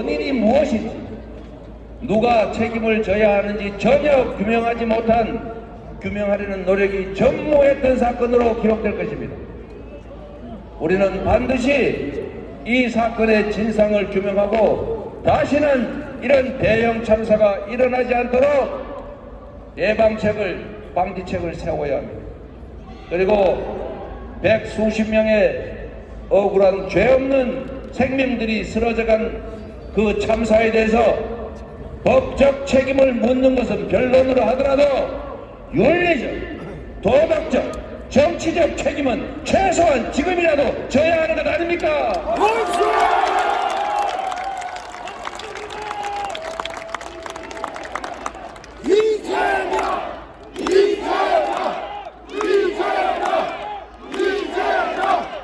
원인이 무엇인지, 누가 책임을 져야 하는지 전혀 규명하려는 노력이 전무했던 사건으로 기록될 것입니다. 우리는 반드시 이 사건의 진상을 규명하고 다시는 이런 대형 참사가 일어나지 않도록 방지책을 세워야 합니다. 그리고 백수십 명의 억울한 죄 없는 생명들이 쓰러져간 그 참사에 대해서 법적 책임을 묻는 것은 변론으로 하더라도 윤리적, 도덕적, 정치적 책임은 최소한 지금이라도 져야 하는 것 아닙니까?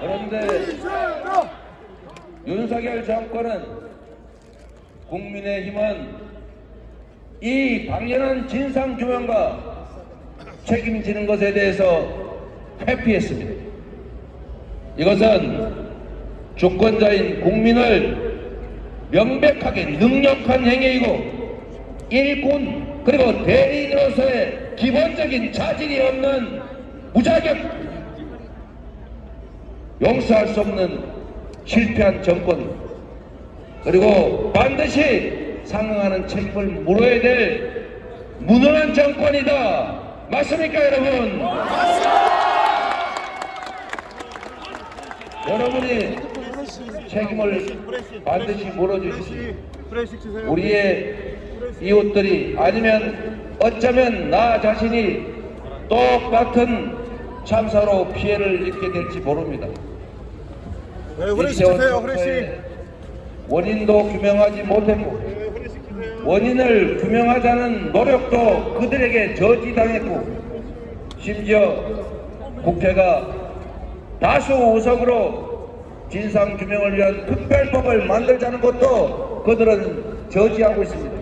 그런데 윤석열 정권은, 국민의힘은 이 당연한 진상규명과 책임지는 것에 대해서 회피했습니다. 이것은 주권자인 국민을 명백하게 능력한 행위이고 일꾼 그리고 대리인으로서의 기본적인 자질이 없는 무자격, 용서할 수 없는 실패한 정권, 그리고 반드시 상응하는 책임을 물어야 될 무능한 정권이다. 맞습니까, 여러분? 여러분이 책임을 반드시 물어주시고 우리의 이웃들이, 아니면 어쩌면 나 자신이 똑같은 참사로 피해를 입게 될지 모릅니다. 이태원 참사의 원인도 규명하지 못했고 원인을 규명하자는 노력도 그들에게 저지당했고, 심지어 국회가 다수 의석으로 진상규명을 위한 특별법을 만들자는 것도 그들은 저지하고 있습니다.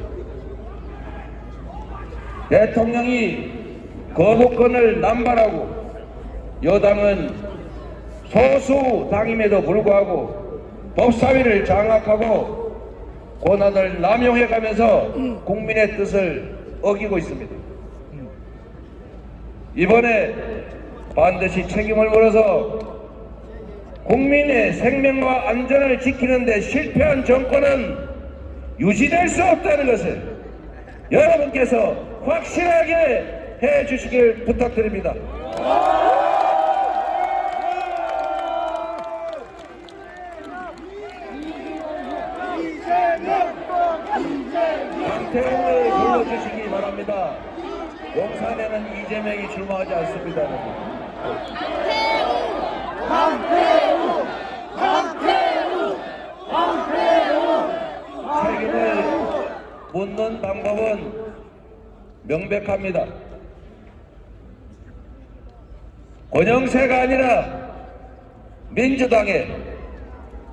대통령이 거부권을 남발하고 여당은 소수 당임에도 불구하고 법사위를 장악하고 권한을 남용해가면서 국민의 뜻을 어기고 있습니다. 이번에 반드시 책임을 물어서 국민의 생명과 안전을 지키는 데 실패한 정권은 유지될 수 없다는 것을 여러분께서 확실하게 해주시길 부탁드립니다. 강태웅을 불러주시기 바랍니다. 용산에는 이재명이 출마하지 않습니다. 책임을 묻는 방법은 명백합니다. 권영세가 아니라 민주당의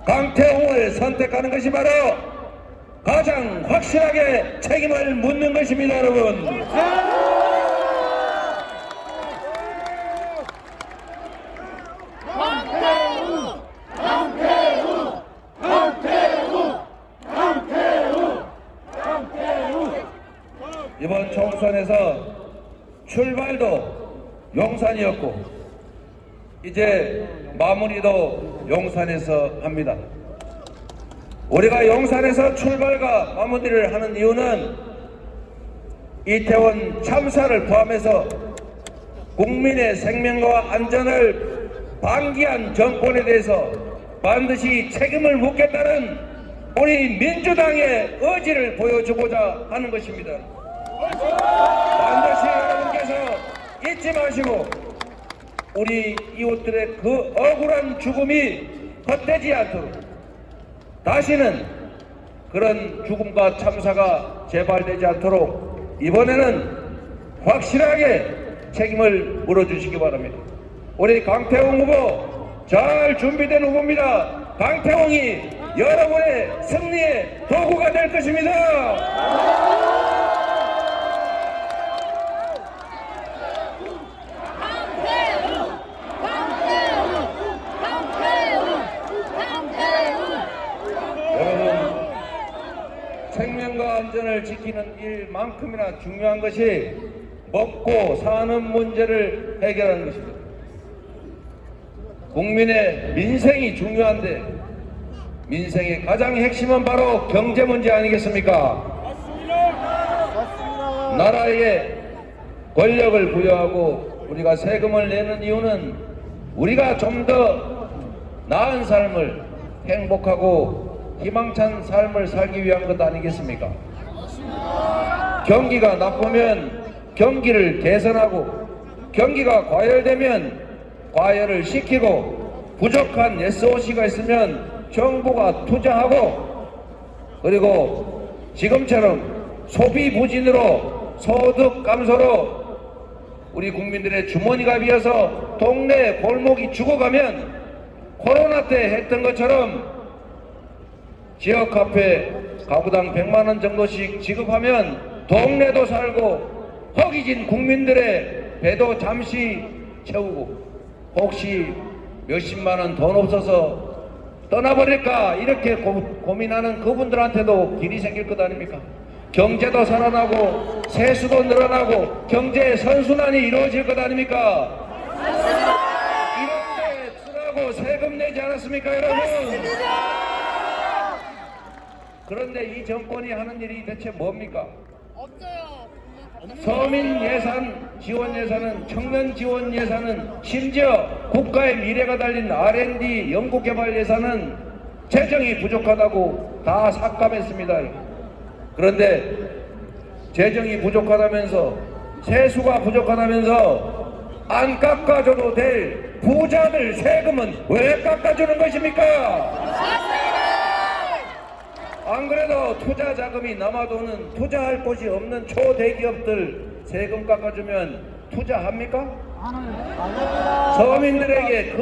강태웅을 선택하는 것이 바로 가장 확실하게 책임을 묻는 것입니다, 여러분. 이번 총선에서 출발도 용산이었고 이제 마무리도 용산에서 합니다. 우리가 용산에서 출발과 마무리를 하는 이유는 이태원 참사를 포함해서 국민의 생명과 안전을 방기한 정권에 대해서 반드시 책임을 묻겠다는 우리 민주당의 의지를 보여주고자 하는 것입니다. 반드시 여러분께서 잊지 마시고 우리 이웃들의 그 억울한 죽음이 헛되지 않도록, 다시는 그런 죽음과 참사가 재발되지 않도록 이번에는 확실하게 책임을 물어주시기 바랍니다. 우리 강태웅 후보 잘 준비된 후보입니다. 강태웅이 여러분의 승리의 도구가 될 것입니다. 생명과 안전을 지키는 일만큼이나 중요한 것이 먹고 사는 문제를 해결하는 것입니다. 국민의 민생이 중요한데 민생의 가장 핵심은 바로 경제 문제 아니겠습니까? 맞습니다. 나라에 권력을 부여하고 우리가 세금을 내는 이유는 우리가 좀 더 나은 삶을 행복하고 희망찬 삶을 살기 위한 것 아니겠습니까? 경기가 나쁘면 경기를 개선하고 경기가 과열되면 과열을 시키고 부족한 SOC가 있으면 정부가 투자하고 그리고 지금처럼 소비 부진으로 소득 감소로 우리 국민들의 주머니가 비어서 동네 골목이 죽어가면 코로나 때 했던 것처럼 지역 카페 가구당 100만원 정도씩 지급하면 동네도 살고 허기진 국민들의 배도 잠시 채우고 혹시 몇십만원 돈 없어서 떠나버릴까 이렇게 고민하는 그분들한테도 길이 생길 것 아닙니까? 경제도 살아나고 세수도 늘어나고 경제 선순환이 이루어질 것 아닙니까? 이런데 쓰라고 세금 내지 않았습니까 여러분? 그런데 이 정권이 하는 일이 대체 뭡니까? 없어요. 서민 예산, 지원 예산은, 청년 지원 예산은, 심지어 국가의 미래가 달린 R&D 연구개발 예산은 재정이 부족하다고 다 삭감했습니다. 그런데 재정이 부족하다면서, 세수가 부족하다면서 안 깎아줘도 될 부자들 세금은 왜 깎아주는 것입니까? 안 그래도 투자 자금이 남아도는 투자할 곳이 없는 초대기업들 세금 깎아주면 투자합니까? 안 합니다. 서민들에게 그